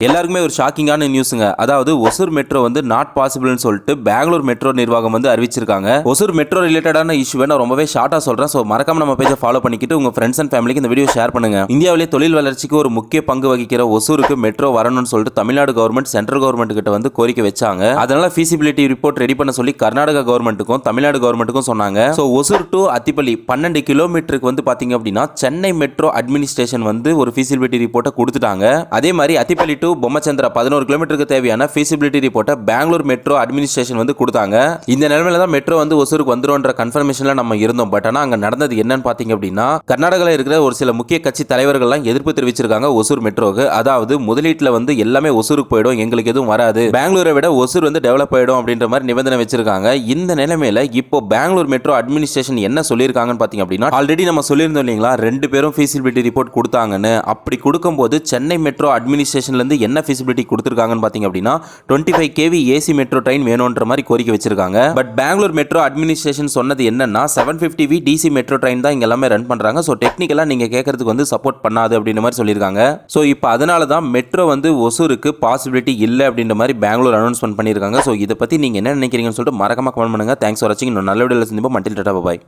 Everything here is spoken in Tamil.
எல்லாருக்குமே ஒரு ஷாக்கிங்கான நியூஸுங்க. அதாவது ஒசூர் மெட்ரோ வந்து நாட் பாசிபிள்னு சொல்லிட்டு பெங்களூர் மெட்ரோ நிர்வாகம் வந்து அறிவிச்சிருக்காங்க. ஒசூர் மெட்ரோ ரிலேட்டடான இஷ்யூவை நான் ரொம்பவே ஷார்ட்டா சொல்றேன். ஸோ மறக்காம நம்ம பேஜை ஃபாலோ பண்ணிக்கிட்டு உங்க ஃப்ரெண்ட்ஸ் அண்ட் ஃபேமிலிக்கு இந்த வீடியோ ஷேர் பண்ணுங்க. இந்தியாவிலே தொழில் வளர்ச்சிக்கு ஒரு முக்கிய பங்கு வகிக்கிற ஒசூருக்கு மெட்ரோ வரணும்னு சொல்லிட்டு தமிழ்நாடு கவர்மெண்ட் சென்ட்ரல் கவர்மெண்ட் கிட்ட வந்து கோரிக்கை வச்சாங்க. அதனால ஃபீசிபிலிட்டி ரிப்போர்ட் ரெடி பண்ண சொல்லி கர்நாடகா கவர்மெண்ட்டுக்கும் தமிழ்நாடு கவர்மெண்ட்டுக்கும் சொன்னாங்க. ஸோ ஒசூர் டு அத்திப்பள்ளி 12 கிலோமீட்டருக்கு வந்து பாத்தீங்க அப்படின்னா சென்னை மெட்ரோ அட்மினிஸ்ட்ரேஷன் வந்து ஒரு ஃபீசிபிலிட்டி ரிப்போர்ட்டை கொடுத்துட்டாங்க. அதே மாதிரி அத்திப்பள்ளி டு பொம்மச்சந்திரா 11 கிலோமீட்டருக்கு தேவையான ஃபீசிபிலிட்டி ரிப்போர்ட்டை பெங்களூர் மெட்ரோ அட்மினிஸ்ட்ரேஷன் வந்து கொடுத்தாங்க. இந்த நிலைமையில தான் மெட்ரோ வந்து ஒசூருக்கு வந்துரும்ன்ற கன்ஃபர்மேஷன்ல நம்ம இருந்தோம். பட் ஆனால் அங்க நடந்தது என்னன்னு பாத்தீங்க அப்படின்னா கர்நாடகாவில் இருக்கிற ஒரு சில முக்கிய கட்சி தலைவர்கள்லாம் எதிர்ப்பு தெரிவிச்சிருக்காங்க ஒசூர் மெட்ரோக்கு. அதாவது முதலீட்டுல வந்து எல்லாமே ஒசூருக்கு போயிடும், எங்களுக்கு எதுவும் வராது, பெங்களூரை விட ஒசூர் வந்து டெவலப் ஆயிடும் அப்படின்ற மாதிரி நிபந்தனை வச்சிருக்காங்க. இந்த நிலைமையில இப்போ பெங்களூர் மெட்ரோ அட்மினிஸ்ட்ரேஷன் என்ன சொல்லியிருக்காங்கன்னு பாத்தீங்க அப்படின்னா ஆல்ரெடி நம்ம சொல்லியிருந்தோம் இல்லைங்களா, 2 பேரும் ஃபீசிபிலிட்டி ரிப்போர்ட் கொடுத்தாங்கன்னு. அப்படி கொடுக்கும்போது சென்னை மெட்ரோ அட்மினிஸ்ட்ரேஷன்ல இருந்து என்ன ஃபீசிபிலிட்டி கொடுத்திருக்காங்கன்னு பாத்தீங்க அப்படின்னா 25 kV ஏசி மெட்ரோ ட்ரெயின் வேணும்ன்ற மாதிரி கோரிக்கை வச்சிருக்காங்க. பட் பெங்களூர் மெட்ரோ அட்மினிஸ்ட்ரேஷன் சொன்னது என்னன்னா 750V டிசி மெட்ரோ ட்ரெயின் தான் இங்க எல்லாமே ரன் பண்றாங்க. சோ டெக்னிக்கலா நீங்க கேட்கறதுக்கு வந்து சப்போர்ட் பண்ணாது அப்படின்ற மாதிரி சொல்லியிருக்காங்க. சோ இப்போ அதனால தான் மெட்ரோ வந்து ஒசூருக்கு பாசிபிலிட்டி இல்லை அப்படின்ற மாதிரி பெங்களூர் அனௌன்ஸ்மெண்ட் பண்ணியிருக்காங்க. சோ இதை பத்தி நீங்க என்ன நினைக்கிறீங்கன்னு சொல்லிட்டு மறக்காம கமெண்ட் பண்ணுங்க. தேங்க்ஸ் ஃபார் வாட்சிங். நல்ல வீடியோல சந்திப்போம். மட்டில் டாடா பாய்.